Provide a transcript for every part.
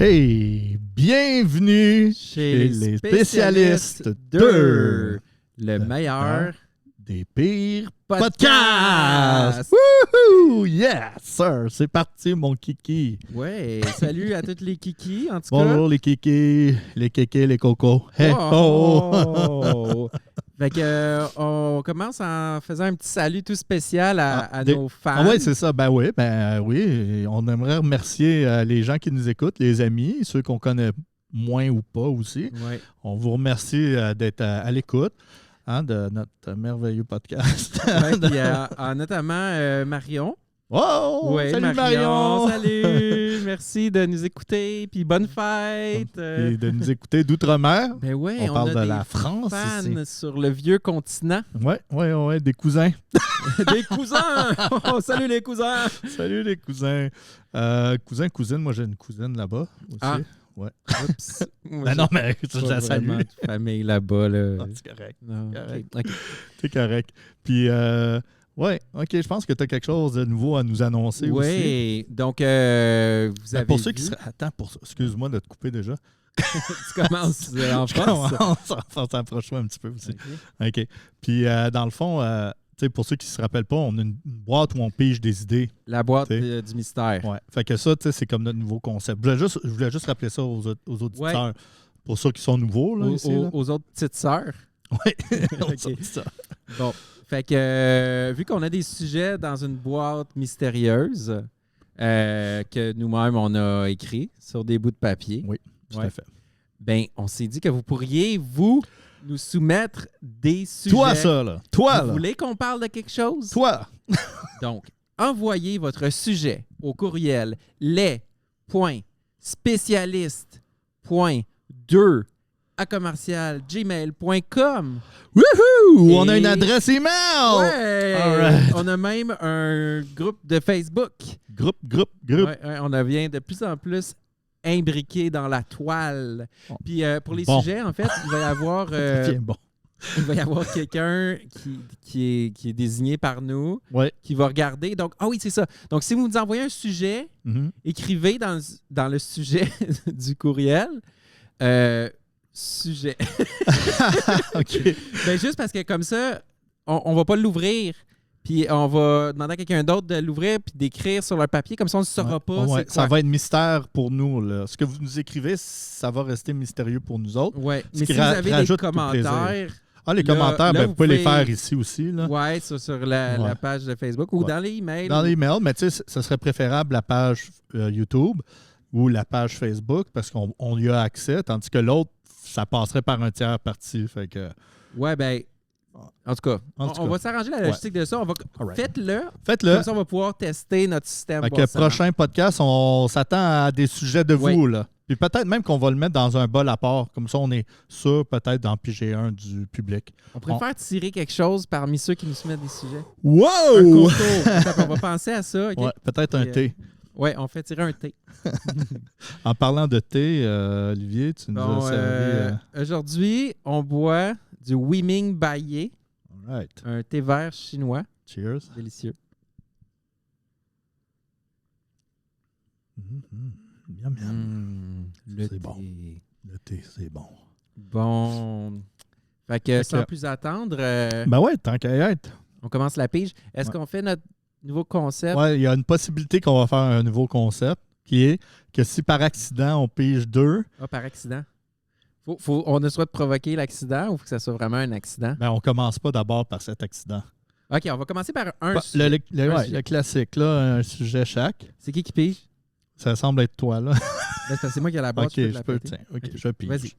Hey, bienvenue chez les spécialistes de le meilleur des pires podcasts. Wouhou! Yes, sir! C'est parti, mon kiki. Ouais, salut à toutes les kikis, en tout cas. Bonjour, les kikis, les cocos. Hey, oh! Fait que, on commence en faisant un petit salut tout spécial à nos fans. Ah oui, c'est ça. Ben oui. Et on aimerait remercier les gens qui nous écoutent, les amis, ceux qu'on connaît moins ou pas aussi. Ouais. On vous remercie d'être à l'écoute de notre merveilleux podcast. Ouais, puis, notamment Marion. Oh! Ouais, salut Marion! Salut! Merci de nous écouter, puis bonne fête! Et de nous écouter d'outre-mer. Ben ouais, on parle de la France fans ici. sur le vieux continent. Ouais, des cousins. Des cousins! Oh, salut les cousins! Salut les cousins. Cousine, moi j'ai une cousine là-bas aussi. Ah. Ouais. Oups. Ben non, mais je la salue. Famille là-bas. Là. Non, c'est correct. Non, Correct. okay. C'est correct. Puis, ouais, OK, je pense que tu as quelque chose de nouveau à nous annoncer aussi. Oui, donc vous avez pour ceux vu... qui seraient... Attends, excuse-moi de te couper déjà. Tu commences en France? On s'approche un petit peu aussi. OK. Puis, dans le fond, pour ceux qui ne se rappellent pas, on a une boîte où on pige des idées. La boîte du mystère. Ouais. Fait que ça, c'est comme notre nouveau concept. Je voulais juste rappeler ça aux auditeurs. Ouais. Pour ceux qui sont nouveaux. Là, aux autres petites sœurs. Oui, okay. Bon. Fait que, vu qu'on a des sujets dans une boîte mystérieuse que nous-mêmes, on a écrit sur des bouts de papier. Oui, tout à fait. Ben, on s'est dit que vous pourriez, nous soumettre des sujets. Toi, ça, là. Toi, vous voulez qu'on parle de quelque chose? Toi! Donc, envoyez votre sujet au courriel les.spécialistes.2@gmail.com. Wouhou! On a une adresse email! Ouais! Right. On a même un groupe de Facebook. Groupe. Ouais, on devient de plus en plus imbriqué dans la toile. Puis pour les sujets, en fait, il va y avoir... Il va y avoir quelqu'un qui est désigné par nous, qui va regarder. Donc, oui, c'est ça. Donc, si vous nous envoyez un sujet, écrivez dans le sujet du courriel sujet. OK. Ben, juste parce que comme ça, on ne va pas l'ouvrir. Puis on va demander à quelqu'un d'autre de l'ouvrir puis d'écrire sur le papier. Comme ça, on ne saura pas. Ouais. Ça va être mystère pour nous. Là. Ce que vous nous écrivez, ça va rester mystérieux pour nous autres. Oui, mais si vous avez des commentaires... les commentaires, vous pouvez les faire ici aussi. Oui, sur la page de Facebook ou dans les emails. Dans les emails, mais tu sais, ce serait préférable la page YouTube ou la page Facebook parce qu'on y a accès, tandis que l'autre, ça passerait par un tiers parti. Fait que... Ouais, ben... En tout cas, on va s'arranger la logistique de ça. Faites-le. Comme ça, on va pouvoir tester notre système. Fait que prochain podcast, on s'attend à des sujets de vous. Là. Puis peut-être même qu'on va le mettre dans un bol à part. Comme ça, on est sûr peut-être d'en piger un du public. On préfère tirer quelque chose parmi ceux qui nous soumettent des sujets. Wow! Un contour. On va penser à ça. Okay? Ouais, peut-être un thé. Oui, on fait tirer un thé. En parlant de thé, Olivier, tu nous as servi... Aujourd'hui, on boit du Wiming Baillé. Right. Un thé vert chinois. Cheers. Délicieux. Miam, miam. Le thé. Bon. Le thé, c'est bon. Bon. Fait que sans plus attendre... Ben ouais, tant qu'à être. On commence la pige. Est-ce qu'on fait notre nouveau concept? Oui, il y a une possibilité qu'on va faire un nouveau concept qui est que si par accident on pige 2... Ah, par accident? On ne souhaite provoquer l'accident ou faut que ça soit vraiment un accident? Ben, on commence pas d'abord par cet accident. OK, on va commencer par un sujet. Le classique, là, un sujet chaque. C'est qui pige? Ça semble être toi, là. C'est moi qui ai la base. OK, je pige. Vas-y.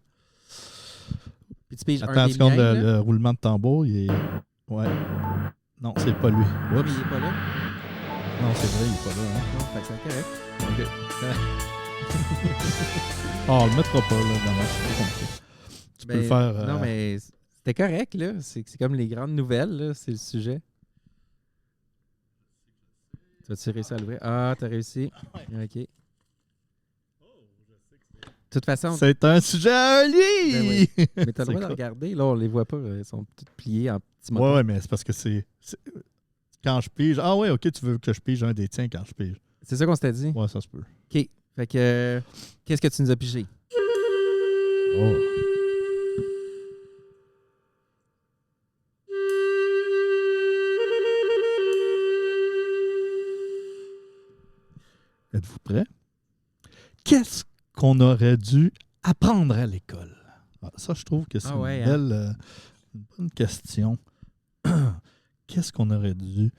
Puis tu piges attention, un des miens, le roulement de tambour, il est... Ouais. Non, c'est pas lui. Oups. Mais il est pas là? Non, c'est vrai, il est pas là. Hein? Non, fait que c'est correct. OK. On le mettra pas, là, dans ma... Tu peux le faire... Non, mais c'était correct, là. C'est comme les grandes nouvelles, là. C'est le sujet. Tu as-tu réussi à l'ouvrir? Ah, t'as réussi. OK. De toute façon... C'est un sujet à un lit! Ben oui. Mais t'as le droit de regarder. Là, on les voit pas. Ils sont tous pliés en petits mots. Ouais, mais c'est parce que c'est... Quand je pige... Ah ouais, OK, tu veux que je pige un des tiens quand je pige. C'est ça qu'on s'était dit? Ouais, ça se peut. OK. Fait que, qu'est-ce que tu nous as pigé? Oh. Êtes-vous prêts? Qu'est-ce qu'on aurait dû apprendre à l'école? Ça, je trouve que c'est une bonne question. Qu'est-ce qu'on aurait dû...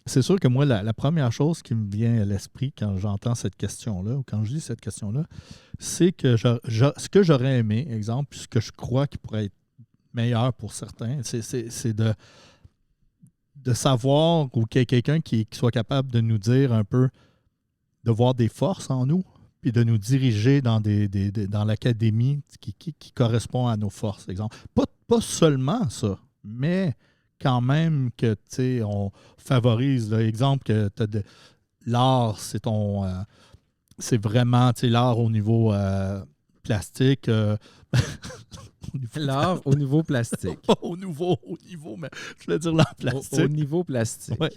c'est sûr que moi, la première chose qui me vient à l'esprit quand j'entends cette question-là, ou quand je lis cette question-là, c'est que ce que j'aurais aimé, exemple, puis ce que je crois qui pourrait être meilleur pour certains, c'est de savoir ou qu'il y ait quelqu'un qui soit capable de nous dire un peu, de voir des forces en nous, puis de nous diriger dans l'académie qui correspond à nos forces, exemple. Pas seulement ça, mais quand même que, tu sais, on favorise, l'exemple que tu as de l'art, c'est ton... c'est vraiment, tu sais, l'art au niveau plastique. L'art au niveau plastique. Pas au niveau, mais je voulais dire l'art plastique. Au niveau plastique. Ouais.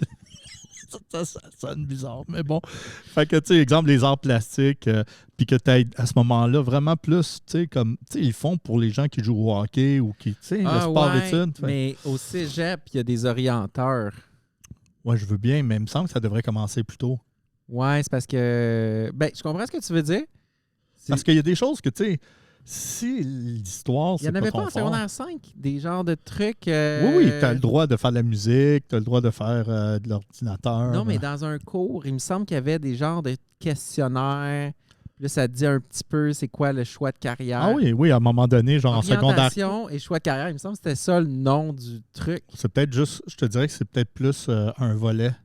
Ça sonne bizarre, mais bon. Fait que, tu sais, exemple, les arts plastiques, puis que tu aies à ce moment-là vraiment plus, tu sais, comme, tu sais, ils font pour les gens qui jouent au hockey ou qui, tu sais, le sport-études. Mais au cégep, il y a des orienteurs. Ouais, je veux bien, mais il me semble que ça devrait commencer plus tôt. Ouais, c'est parce que... Ben, je comprends ce que tu veux dire. Parce qu'il y a des choses que, tu sais, si l'histoire, c'est pas ton fort... Il n'y en avait pas en secondaire 5, des genres de trucs... Oui, tu as le droit de faire de la musique, tu as le droit de faire de l'ordinateur. Non, mais dans un cours, il me semble qu'il y avait des genres de questionnaires. Là, ça te dit un petit peu c'est quoi le choix de carrière. Ah oui, à un moment donné, genre en secondaire... Orientation et choix de carrière, il me semble que c'était ça le nom du truc. C'est peut-être juste, je te dirais que c'est peut-être plus un volet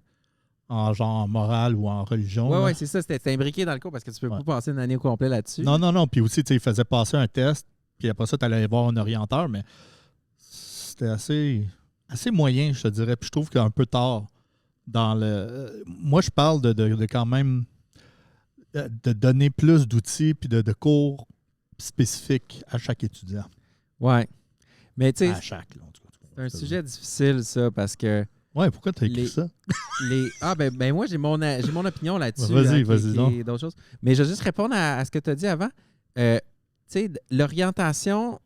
en genre morale ou en religion. Oui, c'est ça. C'était imbriqué dans le cours parce que tu peux pas passer une année au complet là-dessus. Non. Puis aussi, tu sais, il faisait passer un test, puis après ça, tu allais voir un orienteur, mais c'était assez moyen, je te dirais. Puis je trouve qu'un peu tard dans le... Moi, je parle de quand même de donner plus d'outils puis de cours spécifiques à chaque étudiant. Ouais. Mais tu sais, à chaque, là, en tout cas. C'est un sujet difficile, ça, parce que... Ouais, pourquoi tu as écrit ça? Ben moi, j'ai mon opinion là-dessus. Vas-y donc. D'autres choses. Mais je vais juste répondre à ce que tu as dit avant. Tu sais, l'orientation,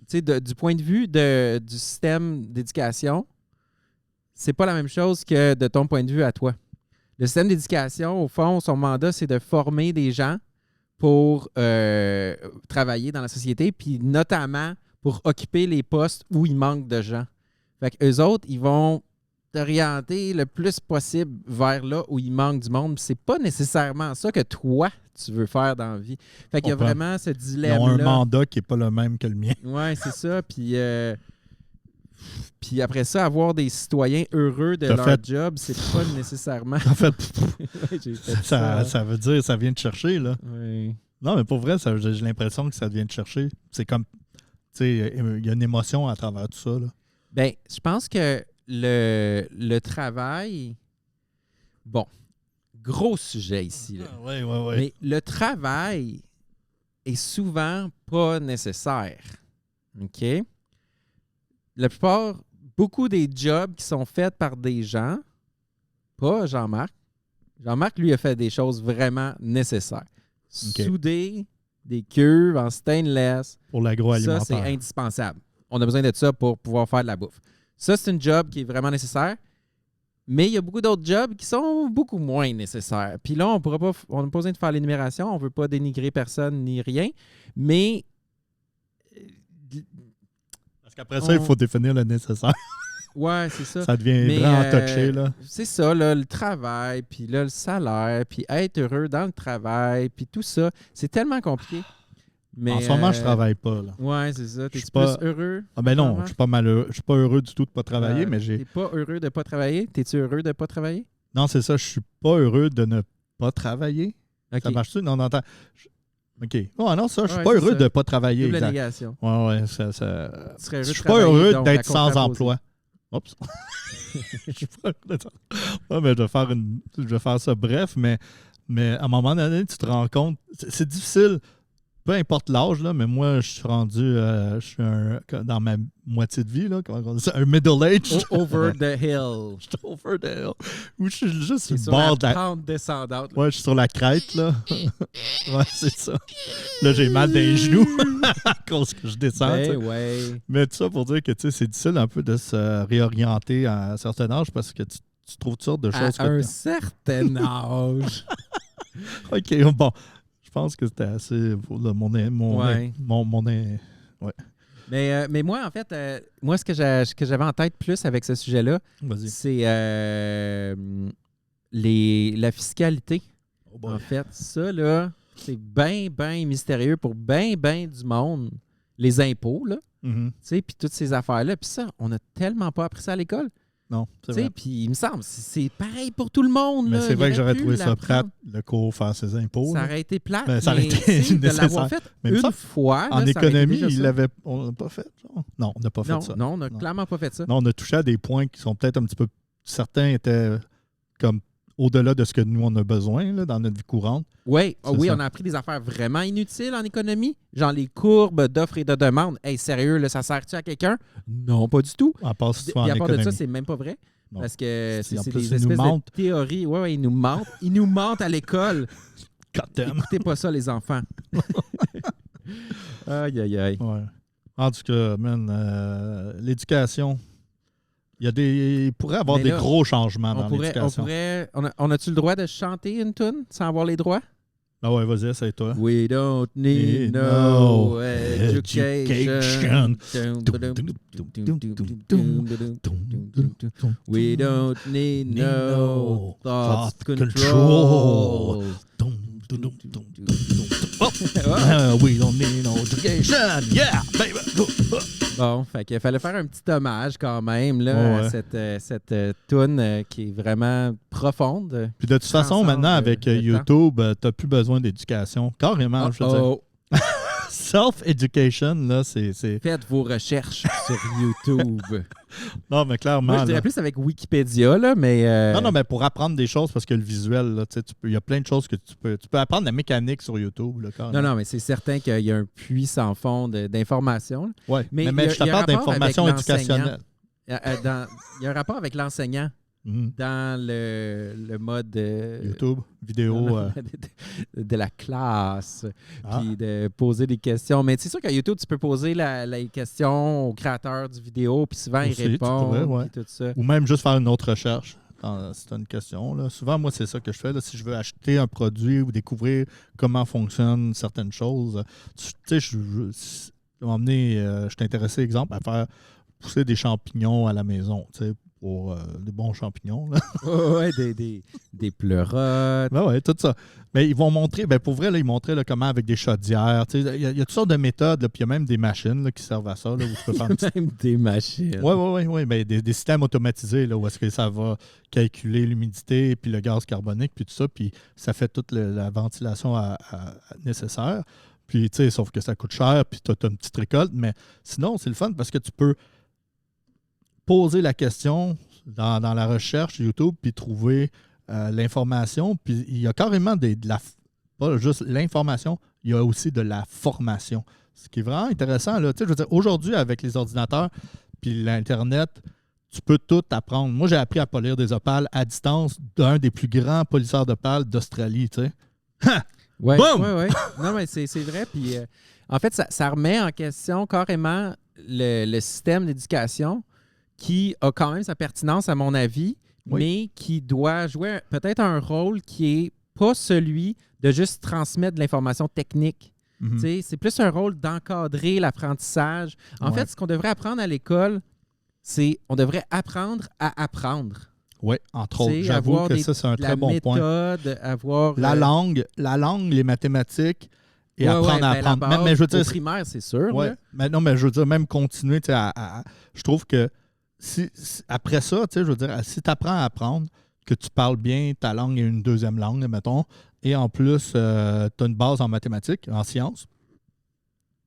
tu sais, du point de vue du système d'éducation, c'est pas la même chose que de ton point de vue à toi. Le système d'éducation, au fond, son mandat, c'est de former des gens pour travailler dans la société, puis notamment pour occuper les postes où il manque de gens. Fait qu'eux autres, ils vont t'orienter le plus possible vers là où il manque du monde. C'est pas nécessairement ça que toi, tu veux faire dans la vie. Fait qu'il y a vraiment ce dilemme-là. Ils ont un mandat qui n'est pas le même que le mien. Oui, c'est ça. Puis après ça, avoir des citoyens heureux de leur job, c'est pas nécessairement... En fait, ça veut dire ça vient te chercher, là. Oui. Non, mais pour vrai, j'ai l'impression que ça vient te chercher. C'est comme, tu sais, il y a une émotion à travers tout ça, là. Bien, je pense que le travail... Bon, gros sujet ici, là. Oui. Mais le travail est souvent pas nécessaire. OK? La plupart, beaucoup des jobs qui sont faits par des gens, pas Jean-Marc. Jean-Marc, lui, a fait des choses vraiment nécessaires. Okay. Souder des cuves en stainless. Pour l'agroalimentaire. Ça, c'est indispensable. On a besoin de ça pour pouvoir faire de la bouffe. Ça, c'est un job qui est vraiment nécessaire. Mais il y a beaucoup d'autres jobs qui sont beaucoup moins nécessaires. Puis là, on n'a pas besoin de faire l'énumération. On ne veut pas dénigrer personne ni rien. Mais... Parce qu'après ça, il faut définir le nécessaire. Ouais, c'est ça. Ça devient vraiment touché, là. C'est ça, là, le travail, puis là, le salaire, puis être heureux dans le travail, puis tout ça. C'est tellement compliqué. Mais, en ce moment, je travaille pas, là. Ouais, c'est ça. T'es-tu pas... plus heureux? Ah ben non, je suis pas malheureux. Je suis pas heureux du tout de pas travailler, mais j'ai... T'es pas heureux de pas travailler? T'es-tu heureux de pas travailler? Non, c'est ça. Je suis pas heureux de ne pas travailler. Okay. Ça marche-tu? Non, non, attends. OK. Oh non, ça, je suis pas heureux de pas travailler. Double négation. Ouais, ça... Je suis pas heureux d'être sans emploi. Oups. Ouais, mais je vais faire ça bref, mais à un moment donné, tu te rends compte, c'est difficile peu importe l'âge, là, mais moi, je suis rendu je suis dans ma moitié de vie, là, comment on dit ça, un middle age. Over the hill. Je suis over the hill. Où je suis juste sur le sur bord la pente descendante. Ouais, je suis sur la crête, là. Ouais, c'est ça. Là, j'ai mal dans les genoux à cause que je descends. Ouais. Mais tout ça pour dire que c'est difficile un peu de se réorienter à un certain âge parce que tu trouves toutes sortes de choses. À un certain âge. OK, bon. Je pense que c'était assez pour ouais. Mais moi, en fait, ce que j'avais en tête plus avec ce sujet-là, c'est la fiscalité. En fait, ça, là, c'est bien, bien mystérieux pour bien, bien du monde. Les impôts, là, puis toutes ces affaires-là. Puis ça, on n'a tellement pas appris ça à l'école. Non, c'est vrai. Puis il me semble, c'est pareil pour tout le monde. Mais là. c'est vrai que j'aurais trouvé ça plate, le cours faire ses impôts. Ça aurait été plate, mais ça aurait été de l'avoir fait une fois. En économie, on n'a pas fait ça. Non, on n'a pas fait ça. Non, on n'a clairement pas fait ça. Non, on a touché à des points qui sont peut-être un petit peu... Certains étaient comme au-delà de ce que nous, on a besoin là, dans notre vie courante. Oui, on a appris des affaires vraiment inutiles en économie, genre les courbes d'offres et de demande. Hey, sérieux, là, ça sert-tu à quelqu'un? Non, pas du tout. À part de ça, c'est même pas vrai. Non. Parce que c'est des espèces de théories. Oui, ils nous mentent. Ils nous mentent à l'école. Écoutez pas ça, les enfants. Aïe. Ouais. En tout cas, man, l'éducation... Il pourrait y avoir des gros changements dans l'éducation. On a-tu le droit de chanter une toune sans avoir les droits? Ah ouais, vas-y, essaye-toi. We don't need no education. We don't need no thought control. We don't need no education. Yeah, baby. Bon, fait qu'il fallait faire un petit hommage quand même là, à cette toune qui est vraiment profonde. Puis de toute façon, maintenant, avec YouTube, tu n'as plus besoin d'éducation. Carrément, je veux dire. Self-education, là, c'est... Faites vos recherches sur YouTube. Non, mais clairement... Moi, je dirais plus avec Wikipédia, là, mais... Non, mais pour apprendre des choses, parce que le visuel, là, il y a plein de choses que tu peux apprendre la mécanique sur YouTube, là, carrément. Non, mais c'est certain qu'il y a un puits sans fond d'informations. Oui, mais je te parle d'informations éducationnelles. Il y a un rapport avec l'enseignant. Dans le mode YouTube, vidéo de la classe, puis de poser des questions. Mais c'est sûr qu'à YouTube, tu peux poser les questions au créateur du vidéo, puis souvent il répond, puis tout ça. Ou même juste faire une autre recherche. Si tu as une question. Là. Souvent, moi, c'est ça que je fais. Là. Si je veux acheter un produit ou découvrir comment fonctionnent certaines choses, tu sais, je suis intéressé, exemple, à faire pousser des champignons à la maison, tu sais, pour des bons champignons. Oui, des pleurotes. Oui, tout ça. Mais ils vont montrer, pour vrai, là, ils montraient là, comment avec des chaudières. Il y a toutes sortes de méthodes, puis il y a même des machines là, qui servent à ça. Là, où tu peux faire même des machines. Oui. Mais des systèmes automatisés là, où est-ce que ça va calculer l'humidité, puis le gaz carbonique, puis tout ça, puis ça fait toute la ventilation nécessaire. Puis, tu sais, sauf que ça coûte cher, puis tu as une petite récolte. Mais sinon, c'est le fun parce que tu peux poser la question dans la recherche YouTube, puis trouver l'information. Puis il y a carrément pas juste l'information, il y a aussi de la formation. Ce qui est vraiment intéressant. Là. Tu sais, je veux dire, aujourd'hui, avec les ordinateurs puis l'Internet, tu peux tout apprendre. Moi, j'ai appris à polir des opales à distance d'un des plus grands polisseurs d'opales d'Australie. Tu sais. Oui. Non, mais c'est vrai. Puis, en fait, ça remet en question carrément le système d'éducation qui a quand même sa pertinence, à mon avis, mais qui doit jouer peut-être un rôle qui n'est pas celui de juste transmettre de l'information technique. C'est plus un rôle d'encadrer l'apprentissage. En fait, ce qu'on devrait apprendre à l'école, c'est on devrait apprendre à apprendre. Oui, entre autres. J'avoue que ça, c'est un très bon point. La langue, les mathématiques et apprendre à apprendre. Mais je veux dire, au primaire, c'est sûr. Ouais. Mais non, mais je veux dire, même continuer je trouve que après ça, je veux dire, si tu apprends à apprendre, que tu parles bien ta langue et une deuxième langue, mettons, et en plus, tu as une base en mathématiques, en sciences,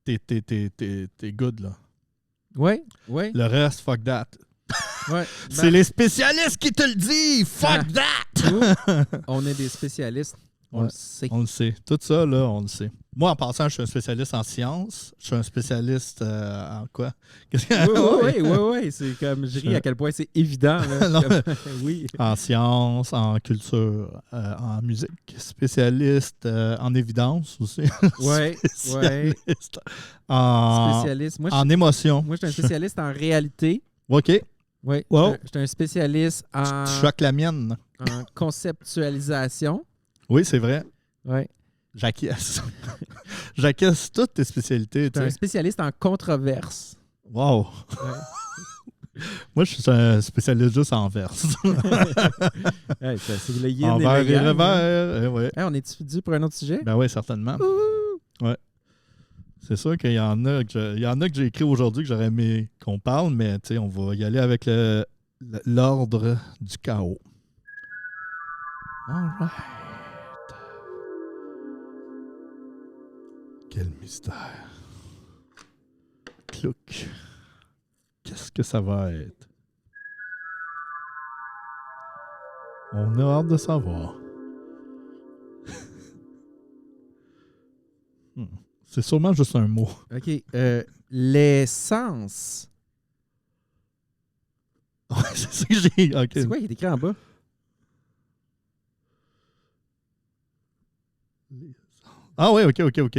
t'es good, là. Oui. Le reste, fuck that. C'est Ben, les spécialistes qui te le disent! Fuck that! On est des spécialistes. On le sait. On le sait. Tout ça, là, on le sait. Moi, en passant, je suis un spécialiste en sciences. Je suis un spécialiste en quoi? Oui. C'est comme, je ris à quel point c'est évident. Là. Non, comme, oui. En sciences, en culture, en musique. Spécialiste en évidence aussi. Oui. Spécialiste en... Spécialiste. Moi, en émotion. Moi, je suis un spécialiste en réalité. OK. Oui. Wow. Je suis un spécialiste en... Tu choques la mienne. En conceptualisation. Oui, c'est vrai. Oui. J'acquiesce. J'acquiesce toutes tes spécialités. Tu es un spécialiste en controverse. Wow. Ouais. Moi, je suis un spécialiste juste en verse. Hey, c'est le yin Envers et le yang. revers. Ouais. Hey, on est dû pour un autre sujet? Ben oui, certainement. Ouais. C'est sûr qu'il y en a que j'ai écrit aujourd'hui que j'aurais aimé qu'on parle, mais on va y aller avec l'ordre du chaos. All right. Quel mystère. Clouc. Qu'est-ce que ça va être? On a hâte de savoir. C'est sûrement juste un mot. OK. Les sens. Ouais, c'est ça que j'ai. Okay. C'est quoi qui est écrit en bas? Ah oui, OK.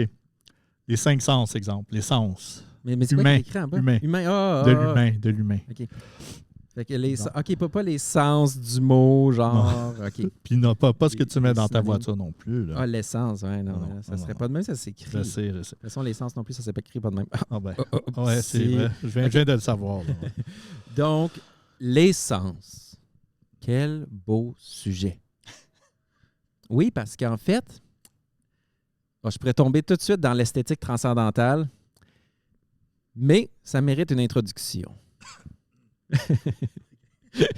Les 5 sens, exemple. Les sens. Mais c'est quoi qui est écrit en bas? Humain. De l'humain. OK. Fait que OK, pas les sens du mot, genre... OK. Puis non, pas ce que tu mets dans ta voiture non plus. Là. Ah, l'essence, ouais, non. Ça serait pas de même, ça s'écrit. Je sais. De toute façon, l'essence non plus, ça s'écrit pas de même. Ah ben, ouais, c'est vrai. Je viens de le savoir. Là. Donc, l'essence. Quel beau sujet. Oui, parce qu'en fait, je pourrais tomber tout de suite dans l'esthétique transcendantale, mais ça mérite une introduction.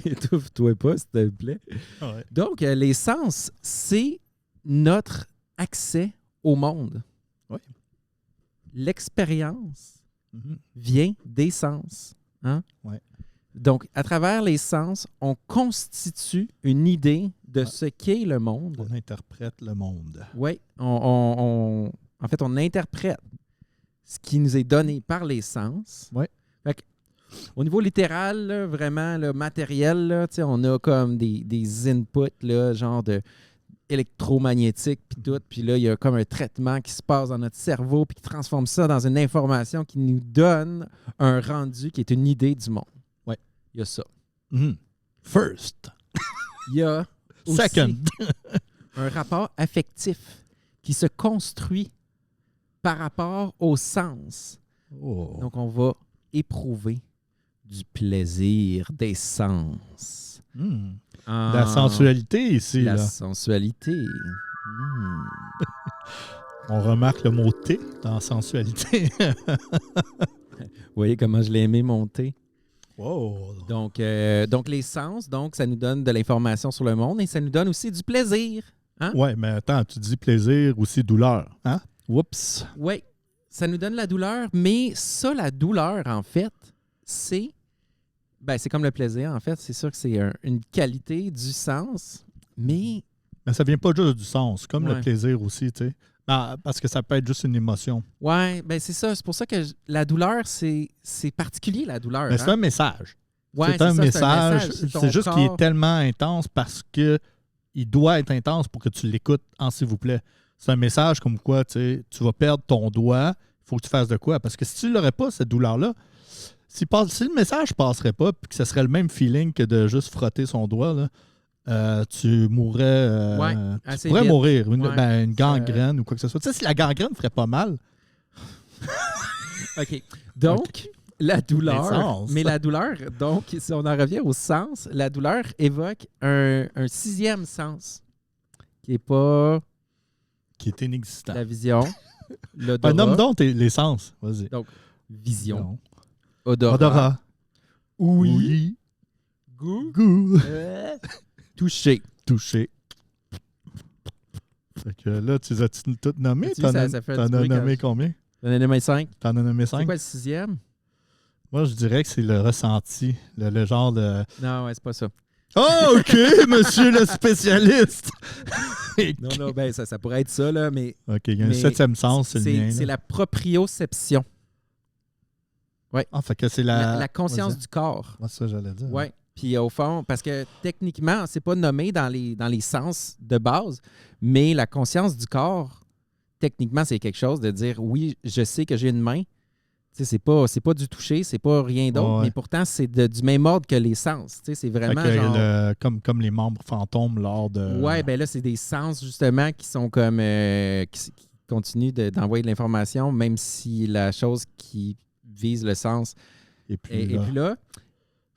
Étouffe-toi pas, s'il te plaît. Ouais. Donc, les sens, c'est notre accès au monde. Oui. L'expérience vient des sens. Hein? Ouais. Donc, à travers les sens, on constitue une idée de ce qu'est le monde. On interprète le monde. Oui. En fait, on interprète ce qui nous est donné par les sens. Oui. Au niveau littéral, là, vraiment là, matériel, là, on a comme des inputs, là, genre de électromagnétique, puis tout. Puis là, il y a comme un traitement qui se passe dans notre cerveau, puis qui transforme ça dans une information qui nous donne un rendu qui est une idée du monde. Oui. Il y a ça. First. Il y a aussi Second. un rapport affectif qui se construit par rapport au sens. Oh. Donc, on va éprouver du plaisir des sens. La sensualité ici. La là. sensualité. On remarque le mot « T » dans sensualité. Vous voyez comment je l'ai aimé monter? Wow. Donc, les sens, ça nous donne de l'information sur le monde et ça nous donne aussi du plaisir. Hein? Oui, mais attends, tu dis plaisir aussi douleur. Hein? Oups. Oui, ça nous donne la douleur, mais ça, la douleur, en fait, c'est comme le plaisir, en fait. C'est sûr que c'est une qualité du sens, mais... Mais ça vient pas juste du sens, comme le plaisir aussi, tu sais. Parce que ça peut être juste une émotion. Oui, c'est ça. C'est pour ça que la douleur, c'est particulier, la douleur. Mais c'est un message. Ouais, c'est un message. C'est juste qu'il est tellement intense parce que il doit être intense pour que tu l'écoutes en s'il vous plaît. C'est un message comme quoi, tu vas perdre ton doigt, il faut que tu fasses de quoi. Parce que si tu l'aurais pas, cette douleur-là, si le message passerait pas, puis que ce serait le même feeling que de juste frotter son doigt, là, tu mourrais. Tu pourrais mourir. Une gangrène ou quoi que ce soit. Tu sais, si la gangrène ferait pas mal. OK. Donc, la douleur. Mais la douleur, donc, si on en revient au sens, la douleur évoque un sixième sens qui est pas. Qui est inexistant. La vision. L'odorat. Nomme donc les sens. Vas-y. Donc, vision. Non. Odorat. Oui. Goût. Toucher. Fait que là, tu les as toutes nommées? T'en as nommé combien? T'en as nommé 5. T'en as nommé 5? C'est quoi le sixième? Moi, je dirais que c'est le ressenti. Le genre de... Non, c'est pas ça. Oh, OK, monsieur le spécialiste! Non, ben ça pourrait être ça, là, mais... OK, il y a un septième sens, c'est le mien. C'est la proprioception. Oui. Ah, fait que c'est la conscience du corps. Moi, ça, j'allais dire. Oui. Puis au fond, parce que techniquement, c'est pas nommé dans les sens de base, mais la conscience du corps, techniquement, c'est quelque chose de dire, oui, je sais que j'ai une main. C'est pas du toucher, c'est pas rien d'autre, mais pourtant, c'est du même ordre que les sens. C'est vraiment genre... comme les membres fantômes lors de... Oui, bien là, c'est des sens, justement, qui sont comme... qui continuent d'envoyer de l'information, même si la chose qui vise le sens est plus là.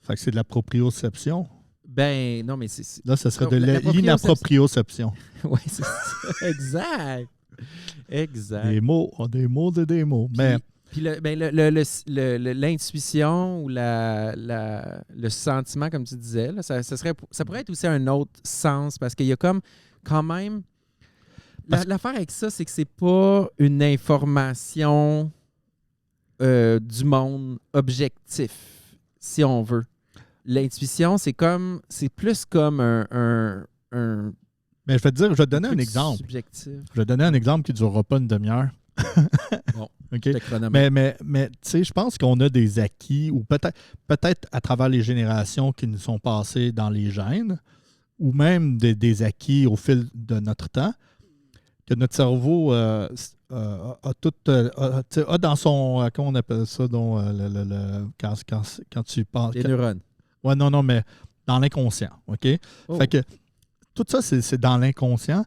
Fait que c'est de la proprioception. Ben, non, mais c'est... Là, ce serait de l'inaproprioception. Oui, c'est ça. Exact. Exact. Des mots. Puis l'intuition ou le sentiment, comme tu disais, là, ça pourrait être aussi un autre sens parce qu'il y a comme quand même... L'affaire avec ça, c'est que c'est pas une information du monde objectif, si on veut. L'intuition, c'est plus comme un mais je vais te donner un exemple. Subjectif. Je vais te donner un exemple qui ne durera pas une demi-heure. Bon, OK. Mais tu sais, je pense qu'on a des acquis, ou peut-être à travers les générations qui nous sont passées dans les gènes, ou même des acquis au fil de notre temps, que notre cerveau a dans son... comment on appelle ça? Quand tu penses... Les neurones. Oui, non, mais dans l'inconscient, OK? Oh. Fait que tout ça, c'est dans l'inconscient,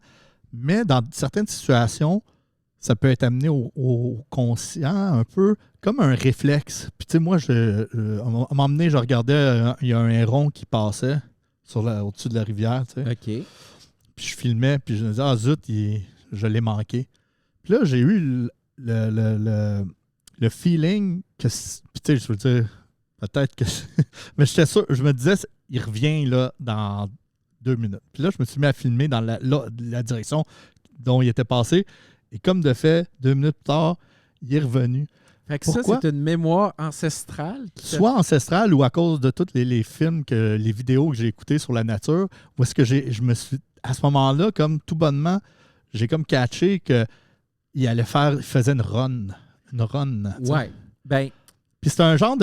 mais dans certaines situations, ça peut être amené au conscient un peu comme un réflexe. Puis tu sais, moi, à un moment donné, je regardais, il y a un héron qui passait au-dessus de la rivière, tu sais. OK. Puis je filmais, puis je me disais, ah zut, je l'ai manqué. Puis là, j'ai eu le feeling que, puis tu sais, je veux dire, peut-être que... mais j'étais sûr, je me disais, il revient là dans 2 minutes. Puis là, je me suis mis à filmer dans la direction dont il était passé. Et comme de fait, 2 minutes plus tard, il est revenu. Fait que pourquoi? Ça, c'est une mémoire ancestrale? Soit ancestrale ou à cause de tous les films, les vidéos que j'ai écoutées sur la nature, où est-ce que je me suis... À ce moment-là, comme tout bonnement, j'ai comme catché qu'il faisait une run. Une run. Ouais. Ben... Puis c'est un genre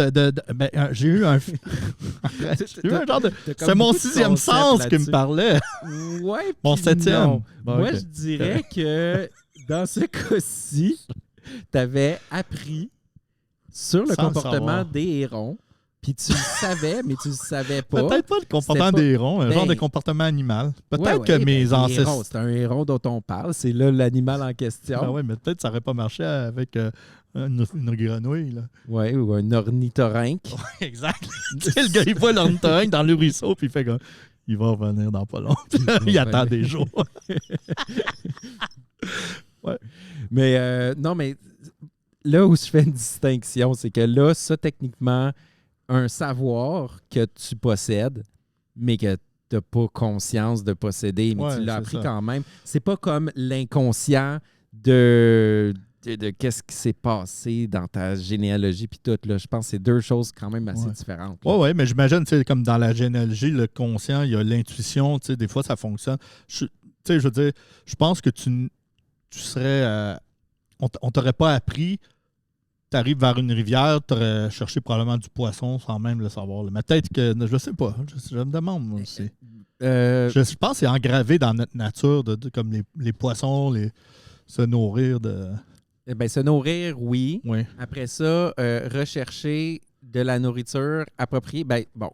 j'ai eu un... genre de... C'est mon 6e sens qui me parlait. Ouais. Mon 7e. Bon, moi, je dirais que dans ce cas-ci, tu avais appris sur le comportement des hérons. Puis tu le savais, mais tu le savais pas. Peut-être pas le comportement des hérons, un genre de comportement animal. Peut-être que mes ancêtres... C'est un héron dont on parle, c'est là l'animal en question. Ah oui, mais peut-être que ça n'aurait pas marché avec une grenouille. Là. Oui, ou un ornithorynque. Ouais, exact. Le gars, il voit l'ornithorynque dans le ruisseau, puis il fait comme... Il va revenir dans pas long. Il attend des jours. Ouais. Mais non, mais là où je fais une distinction, c'est que là, ça, techniquement... un savoir que tu possèdes, mais que tu n'as pas conscience de posséder, mais tu l'as appris quand même. C'est pas comme l'inconscient de qu'est-ce qui s'est passé dans ta généalogie puis tout. Là. Je pense que c'est 2 choses quand même assez différentes. Oui, mais j'imagine, comme dans la généalogie, le conscient, il y a l'intuition, des fois, ça fonctionne. Je veux dire, je pense que tu serais... on t'aurait pas appris... Tu arrives vers une rivière, tu aurais cherché probablement du poisson sans même le savoir. Mais peut-être que, je sais pas, je me demande moi aussi. Je pense que c'est engravé dans notre nature, comme les poissons, se nourrir de... Bien, se nourrir, oui. Après ça, rechercher de la nourriture appropriée. Ben, bon,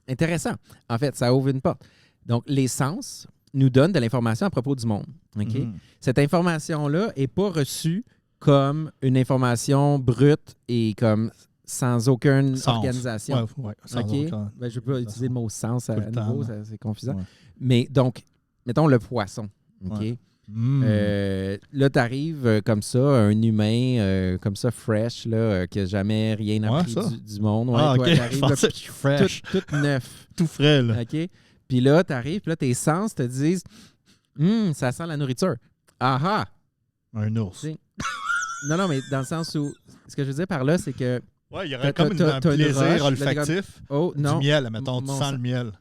intéressant. En fait, ça ouvre une porte. Donc, les sens nous donnent de l'information à propos du monde. Okay? Cette information-là n'est pas reçue comme une information brute et comme sans aucune organisation. Sans aucun... Ben, je ne peux pas utiliser le mot sens à nouveau, c'est confusant. Mais donc, mettons le poisson. OK? Là, tu arrives comme ça, un humain comme ça, fresh, là, qui n'a jamais rien appris du monde. Ouais, toi, t'arrives fresh. Tout neuf. Tout frais, là. OK? Puis là, tu arrives, puis là, tes sens te disent ça sent la nourriture. Ah! Un ours. Non, mais dans le sens où... Ce que je veux dire par là, c'est que... Oui, il y aurait comme un plaisir olfactif. Du miel, mettons, tu sens le miel.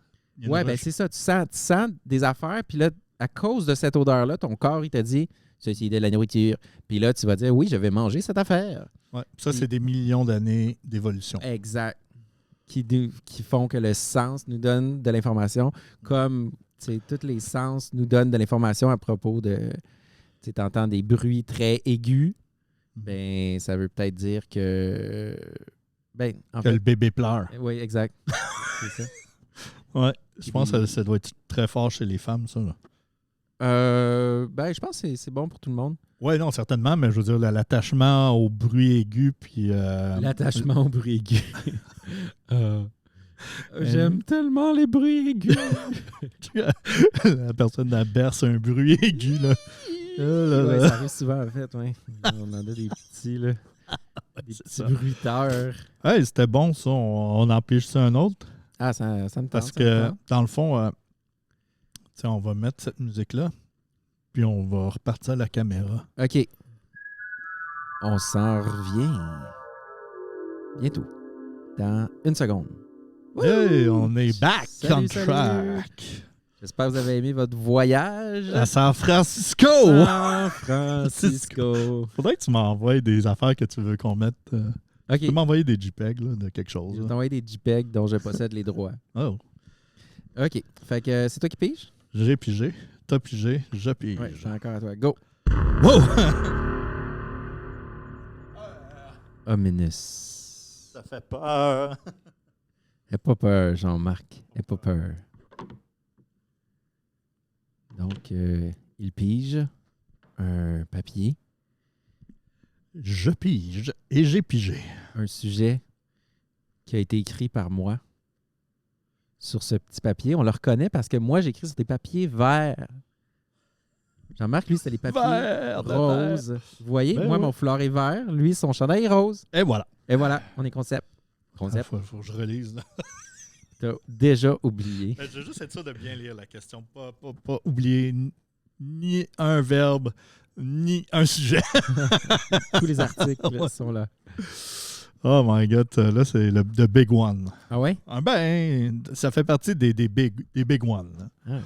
Ouais, ben c'est ça. Tu sens des affaires, puis là, à cause de cette odeur-là, ton corps, il t'a dit ceci est de la nourriture. Puis là, tu vas dire oui, je vais manger cette affaire. Ouais, ça, c'est des millions d'années d'évolution. Exact. Qui font que le sens nous donne de l'information, comme tous les sens nous donnent de l'information à propos de. Tu entends des bruits très aigus, ben ça veut peut-être dire que. Ben, que le bébé pleure. Oui, exact. C'est ça. Ouais, je pense que ça doit être très fort chez les femmes, ça. Là. Ben, je pense que c'est bon pour tout le monde. Oui, non, certainement, mais je veux dire, l'attachement au bruit aigu, puis... L'attachement au bruit aigu. J'aime tellement les bruits aigus. La personne la berce un bruit aigu, là. Ouais, ça arrive souvent, en fait, oui. On en a des petits, là. Des petits bruiteurs. Hey, c'était bon, ça. On en pige ça un autre. Ah, ça me tente. Parce que, dans le fond, on va mettre cette musique-là, puis on va repartir à la caméra. OK. On s'en revient bientôt. Dans 1 seconde. Hey, on est back on track. Salut. J'espère que vous avez aimé votre voyage. À San Francisco! San Francisco. Faudrait que tu m'envoies des affaires que tu veux qu'on mette. OK. Tu peux m'envoyer des JPEG là, de quelque chose. Je vais t'envoyer des JPEG dont je possède les droits. Oh. OK. Fait que c'est toi qui piges? J'ai pigé. T'as pigé. Je pige. Ouais, c'est encore à toi. Go! Wow! Ominous. Ça fait peur. N'aie pas peur, Jean-Marc. N'aie pas peur. Donc, il pige un papier. Je pige et j'ai pigé. Un sujet qui a été écrit par moi sur ce petit papier. On le reconnaît parce que moi, j'écris sur des papiers verts. Jean-Marc, lui, c'est les papiers roses. Vous voyez, moi, mon foulard est vert. Lui, son chandail est rose. Et voilà. Et voilà, on est concept. Il faut que je relise. Là. T'as déjà oublié. Je veux juste être sûr de bien lire la question. Pas oublier ni un verbe, ni un sujet. Tous les articles sont là. Oh my God, là, c'est le The Big One. Ah ouais? Ah ben, ça fait partie des big ones. Ah.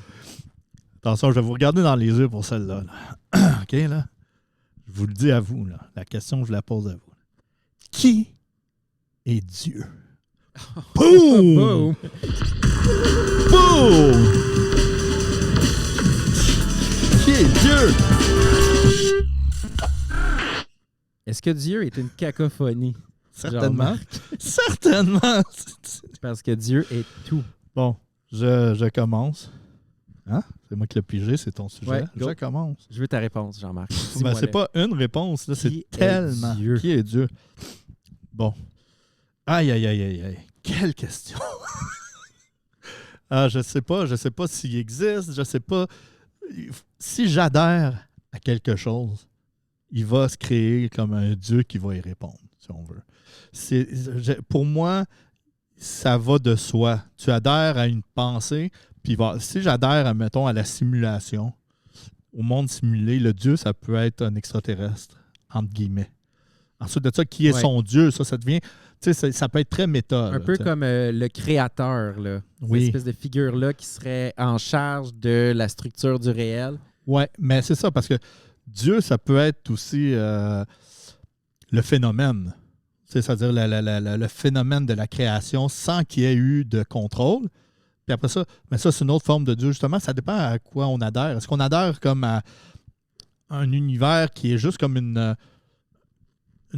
Attention, je vais vous regarder dans les yeux pour celle-là. Là. OK, là? Je vous le dis à vous, là. La question, je la pose à vous. Qui est Dieu? Boom! Boom! Boom! Qui est Dieu? Est-ce que Dieu est une cacophonie? Certainement. Certainement. Parce que Dieu est tout. Bon, je commence. Hein? C'est moi qui l'ai pigé, c'est ton sujet. Ouais, je commence. Je veux ta réponse, Jean-Marc. Ben, c'est pas une réponse, là, c'est tellement. Dieu? Qui est Dieu? Bon. Aïe. Quelle question! Je sais pas s'il existe, je sais pas. Si j'adhère à quelque chose, il va se créer comme un Dieu qui va y répondre, si on veut. Pour moi, ça va de soi. Tu adhères à une pensée, puis si j'adhère, mettons, à la simulation, au monde simulé, le Dieu, ça peut être un extraterrestre, entre guillemets. Ensuite de ça, qui est son Dieu? Ça devient... Tu sais, ça peut être très méta. Un peu comme le créateur, là. Oui. Cette espèce de figure-là qui serait en charge de la structure du réel. Oui, mais c'est ça, parce que Dieu, ça peut être aussi le phénomène. C'est-à-dire le phénomène de la création sans qu'il y ait eu de contrôle. Puis après ça, mais ça, c'est une autre forme de Dieu, justement. Ça dépend à quoi on adhère. Est-ce qu'on adhère comme à un univers qui est juste comme une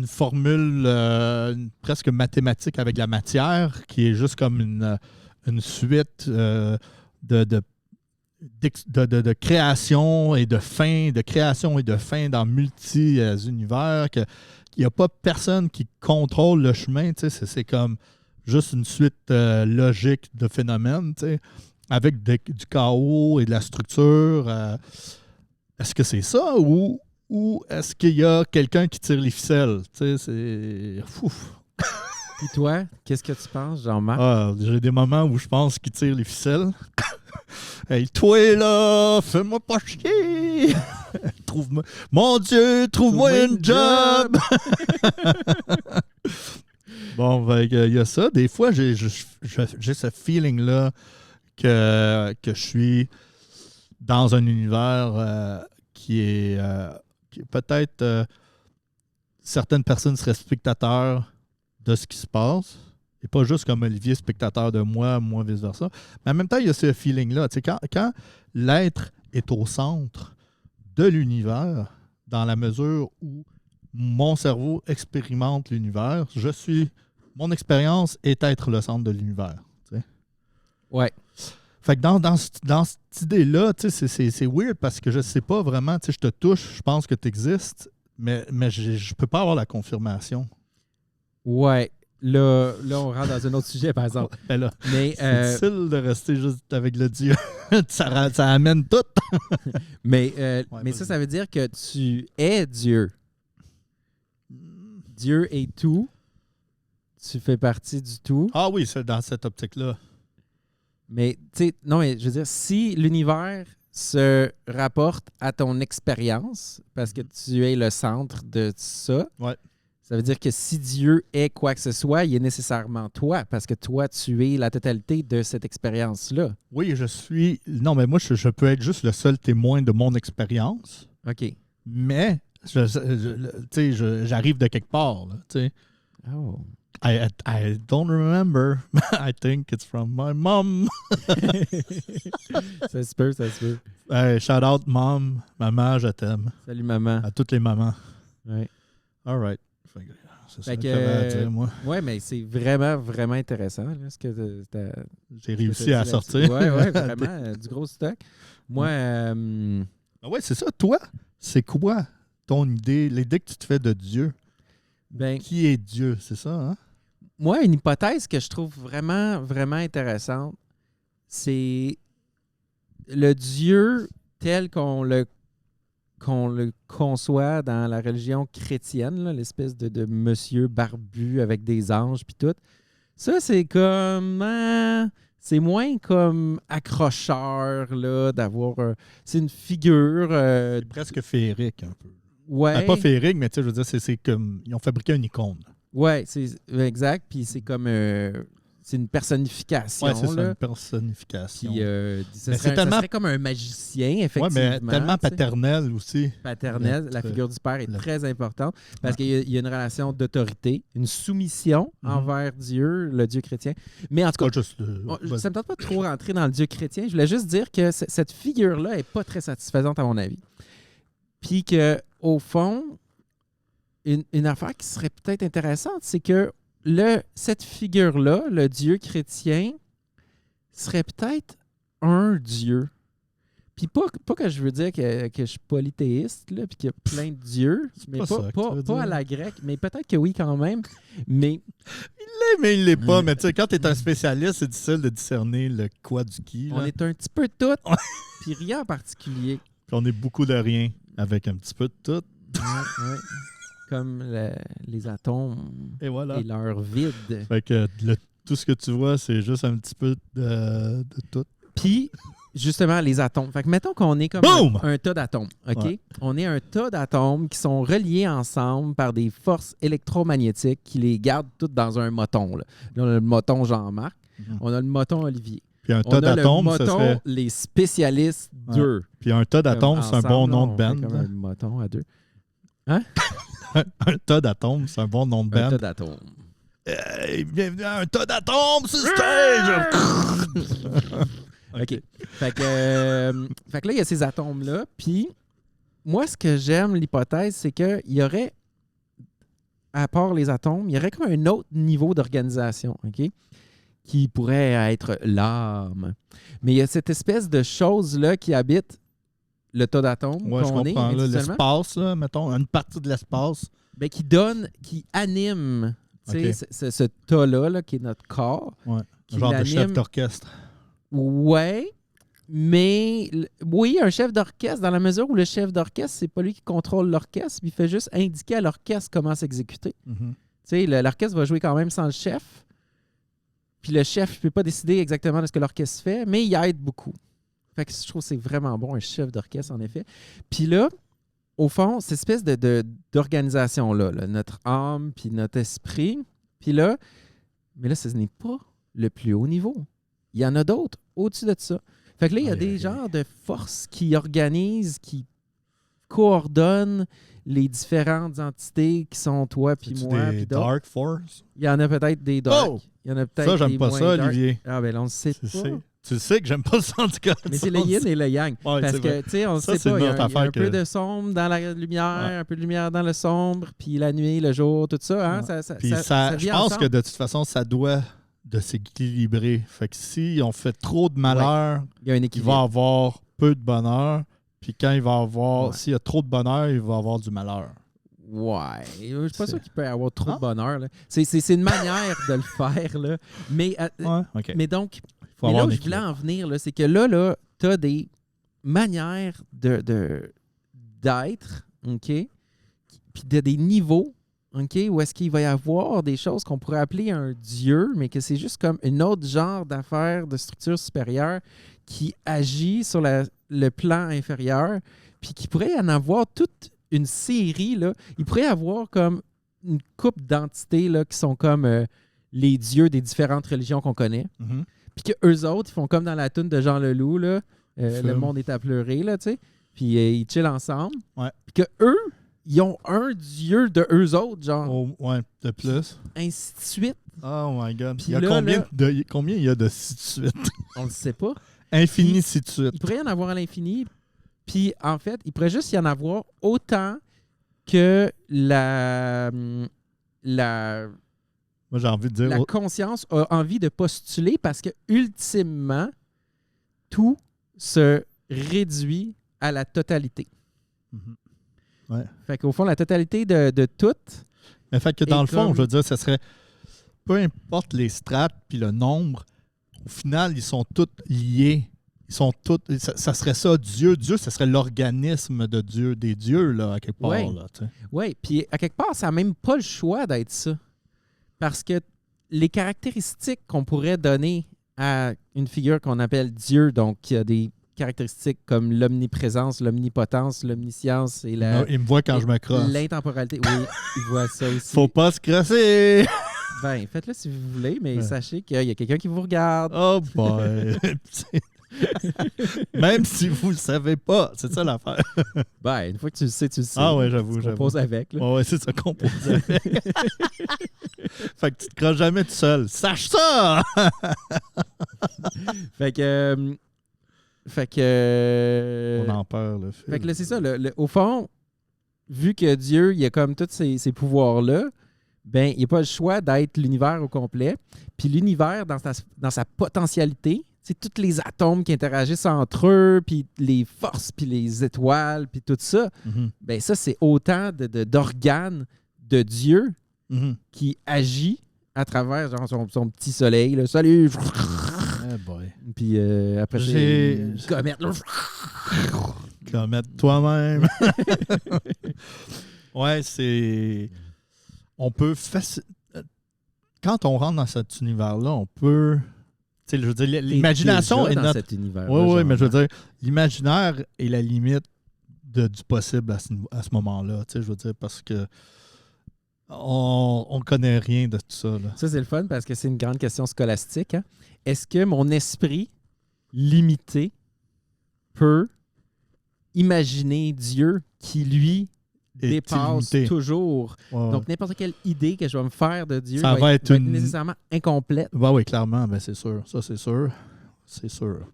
formule presque mathématique avec la matière, qui est juste comme une suite de création et de fin, dans multi-univers, qu'il n'y a pas personne qui contrôle le chemin, c'est comme juste une suite logique de phénomènes, avec du chaos et de la structure. Est-ce que c'est ça ou est-ce qu'il y a quelqu'un qui tire les ficelles? C'est fou. Et toi, qu'est-ce que tu penses, Jean-Marc? J'ai des moments où je pense qu'il tire les ficelles. Hey, toi là, fais-moi pas chier! Trouve-moi... Mon Dieu, trouve-moi une job! Bon, il y a ça. Des fois, j'ai ce feeling-là que je suis dans un univers qui est peut-être... certaines personnes seraient spectateurs de ce qui se passe, et pas juste comme Olivier, spectateur de moi vice-versa. Mais en même temps, il y a ce feeling-là. Tu sais, quand l'être est au centre de l'univers, dans la mesure où mon cerveau expérimente l'univers, mon expérience est être le centre de l'univers. Tu sais. Ouais. Fait que dans cette idée-là, tu sais, c'est weird parce que je sais pas vraiment, tu sais, je te touche, je pense que tu existes, mais je peux pas avoir la confirmation. Ouais. Là, on rentre dans un autre sujet, par exemple. Ben là, mais, c'est difficile de rester juste avec le Dieu. ça amène tout. mais ça veut dire que tu es Dieu. Dieu est tout. Tu fais partie du tout. Ah oui, c'est dans cette optique-là. Mais, tu sais, non, mais je veux dire, si l'univers se rapporte à ton expérience, parce que tu es le centre de ça, ouais. Ça veut dire que si Dieu est quoi que ce soit, il est nécessairement toi, parce que toi, tu es la totalité de cette expérience-là. Oui, je suis... Non, mais moi, je peux être juste le seul témoin de mon expérience. OK. Mais, tu sais, j'arrive de quelque part, là, tu sais. Oh. I don't remember. I think it's from my mom. Ça se peut, ça se peut. Hey, shout out, mom. Maman, je t'aime. Salut, maman. À toutes les mamans. Oui. All right. C'est ça que que j'avais à dire, moi. Oui, mais c'est vraiment, vraiment intéressant. Là, j'ai réussi à sortir. Oui, vraiment, du gros stock. Moi... Oui, c'est ça. Toi, c'est quoi ton idée, l'idée que tu te fais de Dieu? Qui est Dieu, c'est ça, hein? Moi, une hypothèse que je trouve vraiment, vraiment intéressante, c'est le Dieu tel qu'on le conçoit dans la religion chrétienne, là, l'espèce de monsieur barbu avec des anges puis tout. Ça, c'est comme... c'est moins comme accrocheur, là, d'avoir... c'est une figure... c'est presque féerique, un peu. Ouais. Pas féerique, mais tu sais, je veux dire, c'est comme... Ils ont fabriqué une icône. Ouais, c'est exact. Puis c'est comme... c'est une personnification. Oui, c'est ça, là. une personnification. Puis, ça serait comme un magicien, effectivement. Oui, mais tellement paternel aussi. Paternel, la figure du père est très importante parce qu'il y a une relation d'autorité, une soumission envers Dieu, le Dieu chrétien. Mais en tout cas, ça ne me tente pas de trop rentrer dans le Dieu chrétien. Je voulais juste dire que cette figure-là n'est pas très satisfaisante à mon avis. Puis qu'au fond, une affaire qui serait peut-être intéressante, c'est que cette figure-là, le Dieu chrétien, serait peut-être un Dieu. Puis pas que je veux dire que je suis polythéiste, là, puis qu'il y a plein de dieux, mais pas à la grecque, mais peut-être que oui quand même. Mais il l'est, mais il l'est pas. Mais tu sais, quand tu es un spécialiste, c'est difficile de discerner le quoi du qui. Là. On est un petit peu de tout, puis rien en particulier. Puis on est beaucoup de rien avec un petit peu de tout. Ouais. Comme les atomes et leur vide. Fait que tout ce que tu vois, c'est juste un petit peu de tout. Puis, justement, les atomes. Fait que mettons qu'on est comme un tas d'atomes, OK? Ouais. On est un tas d'atomes qui sont reliés ensemble par des forces électromagnétiques qui les gardent toutes dans un moton. Là on a le moton Jean-Marc, on a le moton Olivier. Puis un tas d'atomes, ça serait... les spécialistes d'eux. Puis un tas d'atomes, c'est un bon nom de band. Comme un moton à deux. Hein? Un tas d'atomes, c'est un bon nom de band. Un tas d'atomes. Bienvenue à un tas d'atomes sur stage! OK. Fait que là, il y a ces atomes-là. Puis, moi, ce que j'aime, l'hypothèse, c'est qu'il y aurait, à part les atomes, il y aurait comme un autre niveau d'organisation, OK? Qui pourrait être l'âme. Mais il y a cette espèce de chose-là qui habite le tas d'atomes qu'on est. Là, l'espace, là, mettons, une partie de l'espace. Ben, qui anime ce tas-là, là, qui est notre corps. Ouais. Genre de chef d'orchestre. Ouais, mais oui, un chef d'orchestre, dans la mesure où le chef d'orchestre, c'est pas lui qui contrôle l'orchestre, il fait juste indiquer à l'orchestre comment s'exécuter. Tu sais, l'orchestre va jouer quand même sans le chef, puis le chef ne peut pas décider exactement de ce que l'orchestre fait, mais il aide beaucoup. Fait que je trouve que c'est vraiment bon, un chef d'orchestre, en effet. Puis là, au fond, cette espèce d'organisation-là, là, notre âme puis notre esprit, puis là, mais là, ce n'est pas le plus haut niveau. il y en a d'autres au-dessus de ça. Fait que là, il y a des genres de forces qui organisent, qui coordonnent les différentes entités qui sont toi puis moi. Des Dark Force? Il y en a peut-être des Dark. Oh! Il y en a peut-être ça, j'aime des pas moins ça, dark. Olivier. Ah, ben là, on le sait pas. Tu sais que j'aime pas le syndicat. Mais c'est le yin et le yang. Ouais, parce que, tu sais, on ne sait pas. Il y a un peu de sombre dans la lumière, un peu de lumière dans le sombre, puis la nuit, le jour, tout ça. Hein, puis je pense que de toute façon, ça doit de s'équilibrer. Fait que si on fait trop de malheur, il va avoir peu de bonheur. Puis quand il va avoir, s'il y a trop de bonheur, il va avoir du malheur. Ouais. Je suis pas sûr qu'il peut y avoir trop de bonheur. C'est une manière de le faire. Là. Mais, mais donc, là où je voulais en venir, c'est que là tu as des manières d'être, OK? Puis des niveaux, OK? Où est-ce qu'il va y avoir des choses qu'on pourrait appeler un dieu, mais que c'est juste comme un autre genre d'affaire de structure supérieure qui agit sur le plan inférieur, puis qui pourrait y en avoir toute une série. Là. Il pourrait y avoir comme une couple d'entités là, qui sont comme les dieux des différentes religions qu'on connaît. Mm-hmm. Puis qu'eux autres, ils font comme dans la toune de Jean Leloup, là, le monde est à pleurer, là, tu sais. Puis ils chillent ensemble. Ouais. Puis qu'eux, ils ont un dieu de eux autres, genre. Oh, ouais, de plus. Ainsi de suite. Oh my God. Puis il y a combien il y a de si de suite? On le sait pas. Infini si de suite. Il pourrait y en avoir à l'infini. Puis en fait, il pourrait juste y en avoir autant que Moi, j'ai envie de dire... la conscience a envie de postuler parce que ultimement, tout se réduit à la totalité. Mm-hmm. Ouais. Fait qu'au fond, la totalité de tout. Mais fait que dans le fond, je veux dire, ça serait... Peu importe les strates puis le nombre, au final, ils sont tous liés. Ils sont tous... Ça serait ça, Dieu. Dieu, ça serait l'organisme de Dieu, des dieux, là, à quelque part. Oui, puis à quelque part, ça n'a même pas le choix d'être ça. Parce que les caractéristiques qu'on pourrait donner à une figure qu'on appelle Dieu, donc qui a des caractéristiques comme l'omniprésence, l'omnipotence, l'omniscience et la... il me voit quand je me crosse. L'intemporalité. Oui, il voit ça aussi. Faut pas se crosser! Ben, faites-le si vous voulez, mais sachez qu'il y a quelqu'un qui vous regarde. Oh boy! Même si vous le savez pas, c'est ça l'affaire. Ben, une fois que tu le sais, tu le sais. Ah ouais, j'avoue. On pose avec. Là. Ouais, c'est ça qu'on pose avec. Fait que tu te crosses jamais tout seul. Sache ça! Fait que... On en perd, le fait que là, c'est ça. Au fond, vu que Dieu, il a comme tous ces pouvoirs-là, ben, il n'y a pas le choix d'être l'univers au complet. Puis l'univers, dans sa potentialité, c'est tous les atomes qui interagissent entre eux, puis les forces, puis les étoiles, puis tout ça. Mm-hmm. Ben ça, c'est autant d'organes de Dieu qui agit à travers genre, son petit soleil. Là. Salut! Oh boy. Puis après, c'est comète. Comète toi-même. Ouais, c'est... On peut... Quand on rentre dans cet univers-là, on peut... Je veux dire, l'imagination est notre... cet univers. Oui, mais je veux dire, l'imaginaire est la limite du possible à ce moment-là. Je veux dire, parce que on connaît rien de tout ça. Là. Ça, c'est le fun parce que c'est une grande question scolastique. Hein? Est-ce que mon esprit limité peut imaginer Dieu qui, lui, dépasse toujours? Ouais. Donc, n'importe quelle idée que je vais me faire de Dieu ça va être nécessairement incomplète. Ben oui, clairement, ben c'est sûr. Ça, c'est sûr. C'est sûr.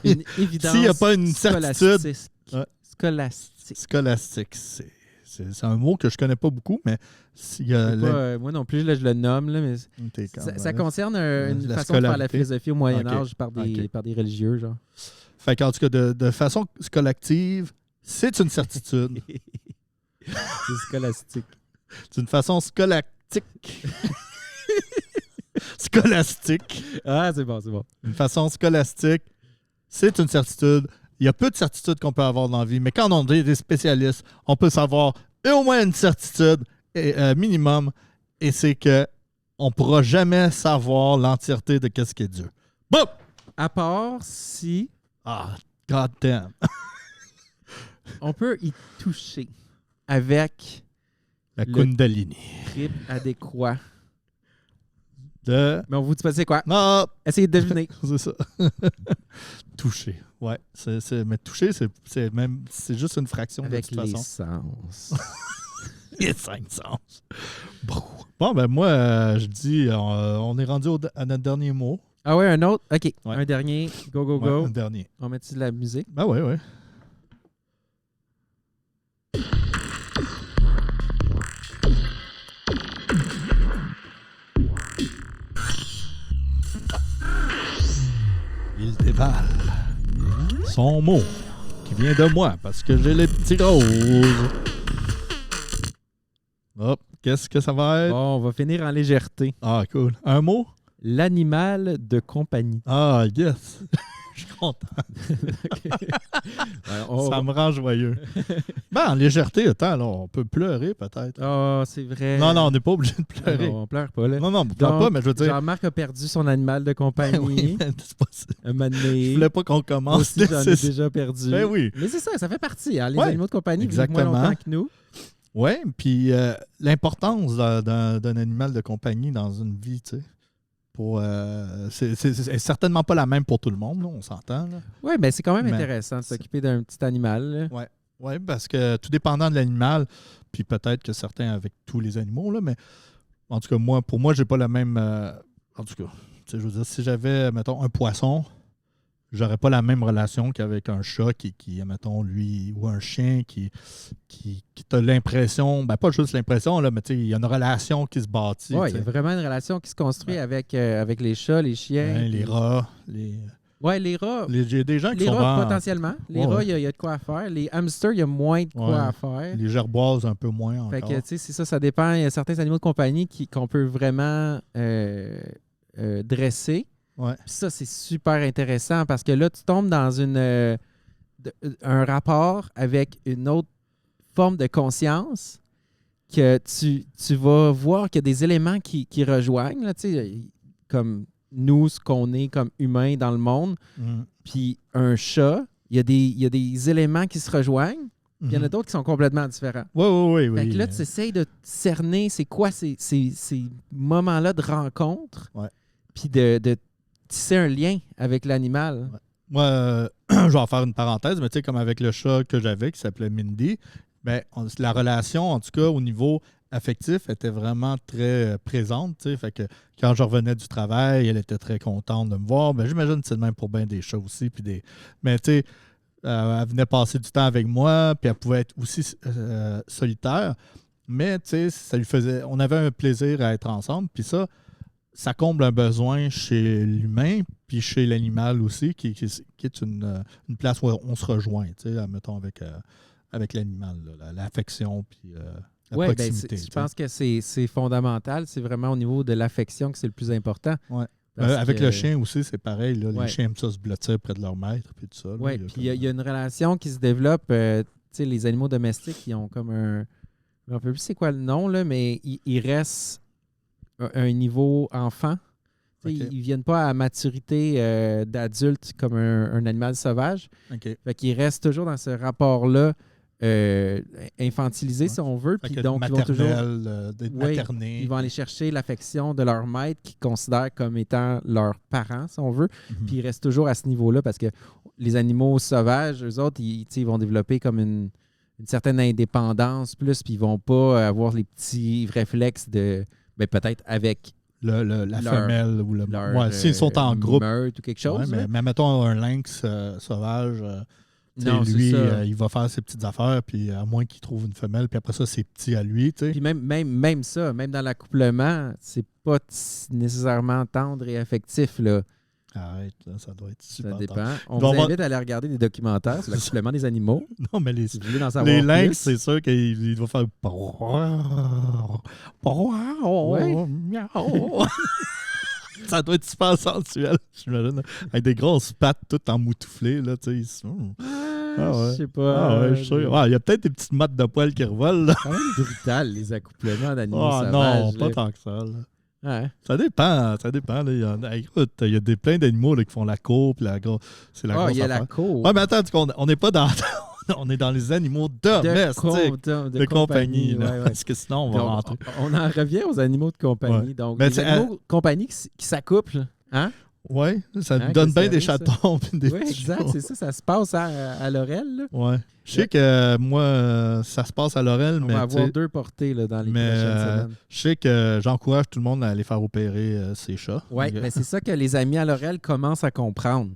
Une évidence. S'il n'y a pas une certitude... Scolastique. C'est un mot que je connais pas beaucoup, mais s'il y a... moi non plus, là, je le nomme, là, mais ça concerne une façon de faire la philosophie au Moyen-Âge par des religieux. Genre. Fait qu'en tout cas, de façon scolastique, c'est une certitude. C'est scolastique. C'est une façon scolastique. Scolastique. Ah, c'est bon. Une façon scolastique, c'est une certitude. Il y a peu de certitudes qu'on peut avoir dans la vie, mais quand on est des spécialistes, on peut savoir au moins une certitude minimum, et c'est que on ne pourra jamais savoir l'entièreté de qu'est-ce qu'est Dieu. Boum! À part si... Ah, god damn! On peut y toucher avec la Kundalini. Rythme adéquat de... Mais on vous dit pas c'est quoi. Non! Essayez de deviner. C'est ça. Toucher. Ouais. Mais toucher, c'est juste une fraction avec de toute façon. Sens. Les 5 sens. Bon, ben moi, je dis, on est rendu à notre dernier mot. Ah ouais, un autre? OK. Ouais. Un dernier. Go, go, go. Ouais, un dernier. On met-tu de la musique? Ben ouais. Il déballe son mot qui vient de moi parce que j'ai les petits roses. Hop, qu'est-ce que ça va être? Bon, on va finir en légèreté. Ah, cool. Un mot? L'animal de compagnie. Ah, yes. Je suis content. Ouais, ça me rend joyeux. Ben, en légèreté, attends, là, on peut pleurer peut-être. Ah, c'est vrai. Non, on n'est pas obligé de pleurer. Non, on pleure pas, là. Non, on pleure pas, mais je veux dire... Jean-Marc a perdu son animal de compagnie. Oui, c'est pas ça. Un moment donné. Je voulais pas qu'on commence. Aussi, j'en ai déjà perdu. Ben oui. Mais c'est ça fait partie. Hein. Les Ouais, animaux de compagnie vivent exactement. moins longtemps que nous. Oui, puis l'importance d'un animal de compagnie dans une vie, tu sais. C'est certainement pas la même pour tout le monde, là, on s'entend. Oui, mais c'est quand même intéressant de s'occuper d'un petit animal. Oui, parce que tout dépendant de l'animal, puis peut-être que certains avec tous les animaux, là, mais en tout cas, pour moi, j'ai pas la même... en tout cas, je veux dire, si j'avais, mettons, un poisson, j'aurais pas la même relation qu'avec un chat qui mettons, lui, ou un chien qui a l'impression, ben pas juste l'impression, là, mais il y a une relation qui se bâtit. Oui, il y a vraiment une relation qui se construit avec les chats, les chiens. Les rats, Oui, les rats. J'ai des gens qui les sont rats, potentiellement. Les rats, il y a de quoi à faire. Les hamsters, il y a moins de quoi à faire. Les gerboises, un peu moins encore. Fait que, tu sais, c'est ça dépend. Il y a certains animaux de compagnie qu'on peut vraiment dresser. Ouais. Puis ça, c'est super intéressant parce que là, tu tombes dans un rapport avec une autre forme de conscience que tu vas voir qu'il y a des éléments qui rejoignent, là, comme nous, ce qu'on est comme humains dans le monde. Puis un chat, il y a des éléments qui se rejoignent. Puis il y en a d'autres qui sont complètement différents. Oui. Fait que là, tu essaies de cerner c'est quoi ces moments-là de rencontre. Ouais. Puis de tisser un lien avec l'animal. Ouais. Moi, je vais en faire une parenthèse, mais tu sais, comme avec le chat que j'avais qui s'appelait Mindy, ben, la relation, en tout cas, au niveau affectif, était vraiment très présente. Tu sais, fait que quand je revenais du travail, elle était très contente de me voir. Ben, j'imagine que c'est le même pour bien des chats aussi. Mais tu sais, elle venait passer du temps avec moi, puis elle pouvait être aussi solitaire. Mais tu sais, ça lui faisait. On avait un plaisir à être ensemble, puis ça comble un besoin chez l'humain, puis chez l'animal aussi, qui est une place où on se rejoint, tu sais, mettons, avec l'animal, l'affection, puis la proximité. Je pense que c'est fondamental. C'est vraiment au niveau de l'affection que c'est le plus important. Ouais. Avec le chien aussi, c'est pareil. Là, les chiens aiment ça se blottir près de leur maître, puis tout ça. Oui, puis il y a une relation qui se développe. Tu sais, les animaux domestiques, ils ont comme un... Je ne sais plus c'est quoi le nom, là, mais ils restent un niveau enfant. Okay. Ils ne viennent pas à maturité d'adulte comme un animal sauvage. Okay. Fait qu'ils restent toujours dans ce rapport-là infantilisé, si on veut. Puis donc, ils vont toujours maternés. Ils vont aller chercher l'affection de leur maître qu'ils considèrent comme étant leurs parents, si on veut. Puis ils restent toujours à ce niveau-là parce que les animaux sauvages, eux autres, ils vont développer comme une certaine indépendance plus, puis ils ne vont pas avoir les petits réflexes de... Ben, peut-être avec la femelle ou le s'ils sont en groupe ou quelque chose. Mais mettons un lynx sauvage, non, lui, il va faire ses petites affaires, puis à moins qu'il trouve une femelle, puis après ça, c'est petit à lui. T'sais. Puis même ça, même dans l'accouplement, c'est pas nécessairement tendre et affectif, là. Arrête, ça doit être super. Ça dépend. On vous invite à aller regarder des documentaires sur l'accouplement des animaux. Non, mais si vous voulez en savoir les lynx, c'est sûr qu'il doit faire... Ouais. Ça doit être super sensuel, j'imagine. Avec des grosses pattes toutes emmoutouflées, là, tu sais. Je sais pas. Je suis sûr. Il y a peut-être des petites mottes de poils qui revolent, là. C'est quand même brutal, les accouplements d'animaux sauvages. Non, pas tant que ça, là. Ouais. Ça dépend. Là. Il y a plein d'animaux là, qui font la cour. Puis c'est la grosse il y a affaire. la cour. Ouais, mais attends, on n'est pas dans On est dans les animaux domestiques de compagnie. Parce que sinon, on va rentrer. On en revient aux animaux de compagnie. Ouais. Donc, les animaux de compagnie qui s'accouplent. Hein? Oui, ça nous donne bien des chatons. Oui, exact, c'est ça. Ça se passe à Laurel. Oui. Je sais que moi, ça se passe à Laurel. On va avoir 2 portées là, dans les prochaines semaines. Je sais que j'encourage tout le monde à aller faire opérer ses chats. Oui, mais c'est ça que les amis à Laurel commencent à comprendre.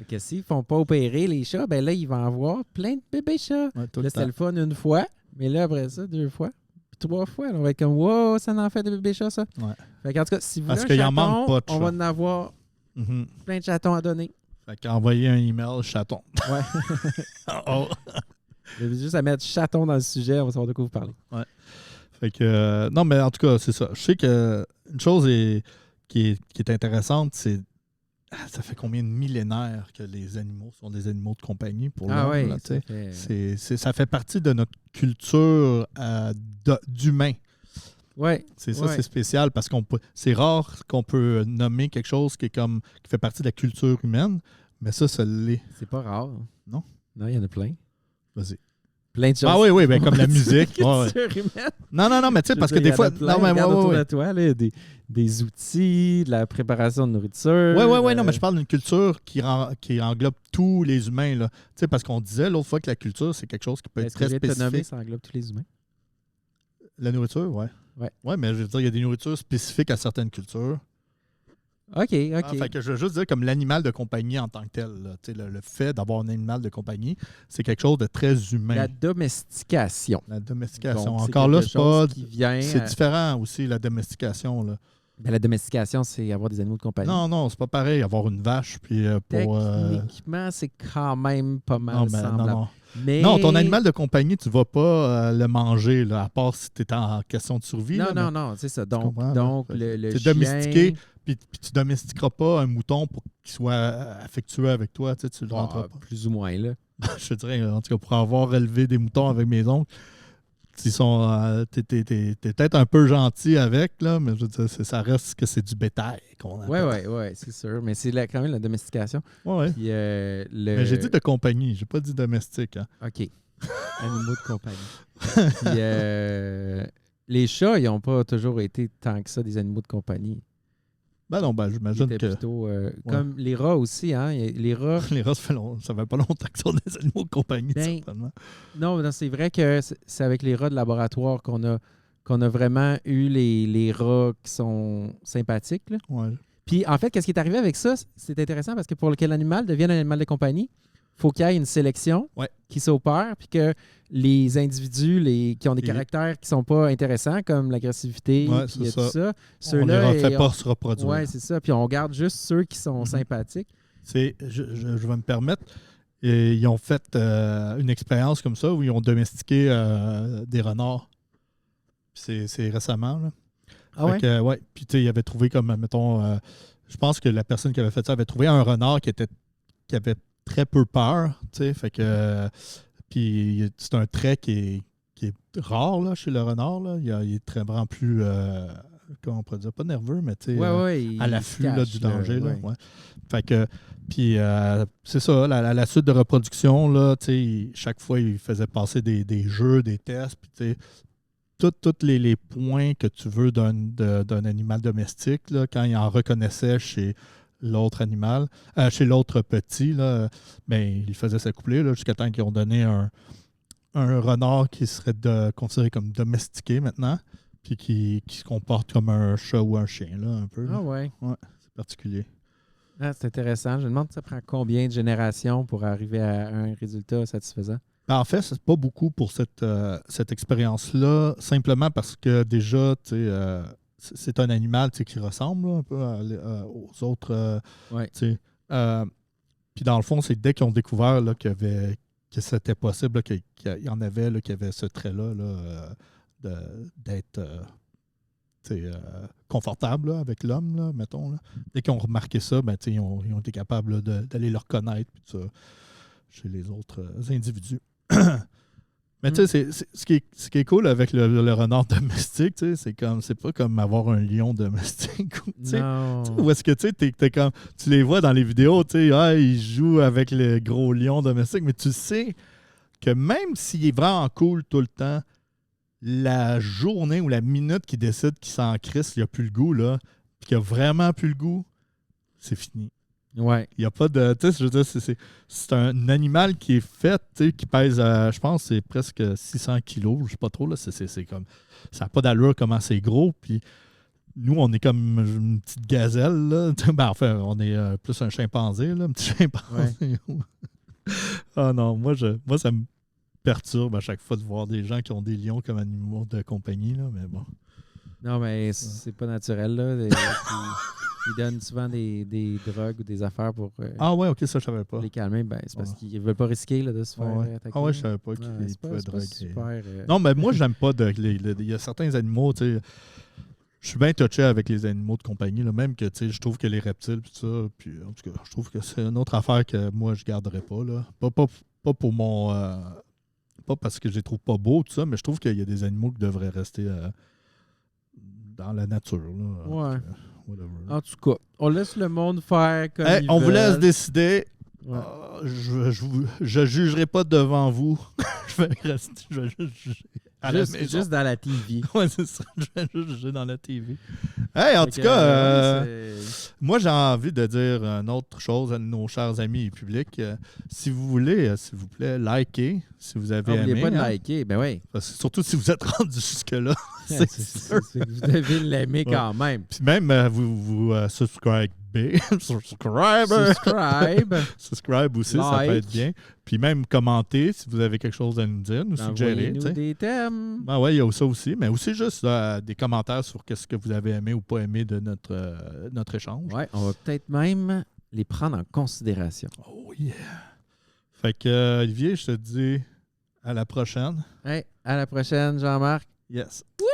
Que s'ils ne font pas opérer les chats, ben là, ils vont avoir plein de bébés chats. Ouais, là, c'est le fun une fois, mais là, après ça, 2 fois. 3 fois, on va être comme, wow, ça en fait des bébés chats, ça. Ouais. Fait en tout cas, si vous voulez un chaton, manque pas de on va en avoir plein de chatons à donner. Fait qu'envoyer un email chaton. Ouais. Juste à mettre chaton dans le sujet, on va savoir de quoi vous parlez. Ouais. Fait que, non, mais en tout cas, c'est ça. Je sais qu'une chose qui est intéressante, c'est ça fait combien de millénaires que les animaux sont des animaux de compagnie pour l'homme? Oui, ça fait partie de notre culture d'humain. Ouais, c'est ça, c'est spécial parce c'est rare qu'on peut nommer quelque chose qui fait partie de la culture humaine, mais ça l'est. C'est pas rare. Non? Non, il y en a plein. Vas-y. Plein de choses. Ah oui, ben, comme la musique. Non, mais tu sais, parce que des fois. Autour de toi, là, des outils, de la préparation de nourriture. Oui, non, mais je parle d'une culture qui englobe tous les humains. Tu sais, parce qu'on disait l'autre fois que la culture, c'est quelque chose qui peut être très spécifique. Est-ce que nommer, ça englobe tous les humains? La nourriture, oui. Oui, mais je veux dire, il y a des nourritures spécifiques à certaines cultures. OK. Fait que je veux juste dire, comme l'animal de compagnie en tant que tel, là, le fait d'avoir un animal de compagnie, c'est quelque chose de très humain. La domestication. Donc, encore là, c'est pas. C'est différent aussi, la domestication. Là. Ben, la domestication, c'est avoir des animaux de compagnie. Non, c'est pas pareil, avoir une vache. Puis techniquement, c'est quand même pas mal semblable. Non, ton animal de compagnie, tu ne vas pas le manger, là, à part si tu es en question de survie. Non, c'est ça. Donc le chien... domestiqué, puis tu ne domestiqueras pas un mouton pour qu'il soit affectueux avec toi. Tu le rentreras pas. Plus ou moins, là. Je te dirais, en tout cas, pour avoir élevé des moutons avec mes oncles, t'es peut-être un peu gentil avec, là, mais je veux dire, ça reste que c'est du bétail qu'on appelle. Oui, c'est sûr. Mais c'est quand même la domestication. Oui. Mais j'ai dit de compagnie, j'ai pas dit domestique. Hein. OK. Animaux de compagnie. Puis, les chats, ils n'ont pas toujours été tant que ça des animaux de compagnie. J'imagine que... plutôt comme les rats aussi, hein. Les rats... les rats, ça fait pas longtemps que ce sont des animaux de compagnie, certainement. Non, c'est vrai que c'est avec les rats de laboratoire qu'on a vraiment eu les rats qui sont sympathiques. Là. Ouais. Puis, en fait, qu'est-ce qui est arrivé avec ça? C'est intéressant parce que pour que l'animal devienne un animal de compagnie, il faut qu'il y ait une sélection qui s'opère, puis que les individus qui ont des caractères qui ne sont pas intéressants, comme l'agressivité, tout ça, ceux-là... On ne les fait pas se reproduire. Oui, c'est ça. Puis on garde juste ceux qui sont sympathiques. Je vais me permettre, ils ont fait une expérience comme ça où ils ont domestiqué des renards. C'est récemment, là. Ah ouais? Ouais. Puis tu sais, ils avaient trouvé comme, mettons, je pense que la personne qui avait fait ça avait trouvé un renard qui avait très peu peur, tu sais, fait que puis c'est un trait qui est rare là, chez le renard, là. Il est très vraiment plus comment on pourrait dire, pas nerveux, mais tu sais, à l'affût du danger. Là, Fait que puis c'est ça, la suite de reproduction, là, tu sais, chaque fois il faisait passer des jeux, des tests, puis tu sais, tous les points que tu veux d'un animal domestique, là, quand il en reconnaissait chez l'autre animal, chez l'autre petit, là, ben, il faisait s'accoupler jusqu'à temps qu'ils ont donné un renard qui serait considéré comme domestiqué maintenant, puis qui se comporte comme un chat ou un chien, là, un peu. Là. Ah ouais? Ouais, c'est particulier. Ah, c'est intéressant. Je me demande ça prend combien de générations pour arriver à un résultat satisfaisant? Ben, en fait, c'est pas beaucoup pour cette expérience-là, simplement parce que déjà, tu sais, c'est un animal qui ressemble là, un peu aux autres. Puis dans le fond, c'est dès qu'ils ont découvert là, que c'était possible, là, qu'il y en avait là, qui avait ce trait-là d'être confortable là, avec l'homme, là, mettons. Là. Dès qu'ils ont remarqué ça, ben, ils ont été capables là, d'aller le reconnaître puis ça, chez les autres individus. Mais tu sais, ce qui est cool avec le renard domestique, tu sais, c'est pas comme avoir un lion domestique. Ou est-ce que tu sais, t'es comme, tu les vois dans les vidéos, tu sais, ils jouent avec le gros lion domestique, mais tu sais que même s'il est vraiment cool tout le temps, la journée ou la minute qu'il décide qu'il s'en crisse, il n'a plus le goût, là, puis qu'il n'a vraiment plus le goût, c'est fini. Ouais. Il n'y a pas de. Tu sais, je veux dire, c'est un animal qui est fait, tu sais, qui pèse, je pense, c'est presque 600 kilos, je ne sais pas trop, là. C'est comme. Ça n'a pas d'allure comment c'est gros, puis nous, on est comme une petite gazelle, là. Ben, enfin, on est plus un chimpanzé, là, un petit chimpanzé. Ouais. Ah non, moi, ça me perturbe à chaque fois de voir des gens qui ont des lions comme animaux de compagnie, là, mais bon. Non, mais c'est pas naturel, là. Ils donnent souvent des drogues ou des affaires pour ah ouais, ok, ça je savais pas. Les calmer. Ben, c'est parce qu'ils veulent pas risquer là, de se faire attaquer. Ah ouais, je savais pas qu'ils pouvaient droguer. Super, non, mais moi, j'aime pas il y a certains animaux, tu sais. Je suis bien touché avec les animaux de compagnie, là, même que tu sais, je trouve que les reptiles puis ça, puis en tout cas, je trouve que c'est une autre affaire que moi je garderais pas, là. Pas pour mon pas parce que je les trouve pas beaux, tout ça, mais je trouve qu'il y a des animaux qui devraient rester dans la nature. Là, ouais. En tout cas, on laisse le monde faire comme on veulent. vous laisse décider. Ouais. Je jugerai pas devant vous. Je vais rester. Je vais juste dans la TV. Oui, c'est ça. Je vais juste juger dans la TV. Hey, en tout cas, moi, j'ai envie de dire une autre chose à nos chers amis et publics. Si vous voulez, s'il vous plaît, likez. Si vous avez aimé. N'oubliez pas de liker, ben oui. Parce que surtout si vous êtes rendu jusque-là. C'est que vous devez l'aimer quand même. Puis même, vous subscribez. Subscribe aussi, ça peut être bien. Puis même commenter si vous avez quelque chose à nous dire, nous suggérer. Envoyez-nous des thèmes. Ben ouais, il y a ça aussi, mais aussi juste des commentaires sur qu'est-ce que vous avez aimé ou pas aimé de notre échange. Ouais, on va peut-être même les prendre en considération. Oh yeah! Fait que Olivier, je te dis à la prochaine. Hey, à la prochaine, Jean-Marc. Yes. Woo!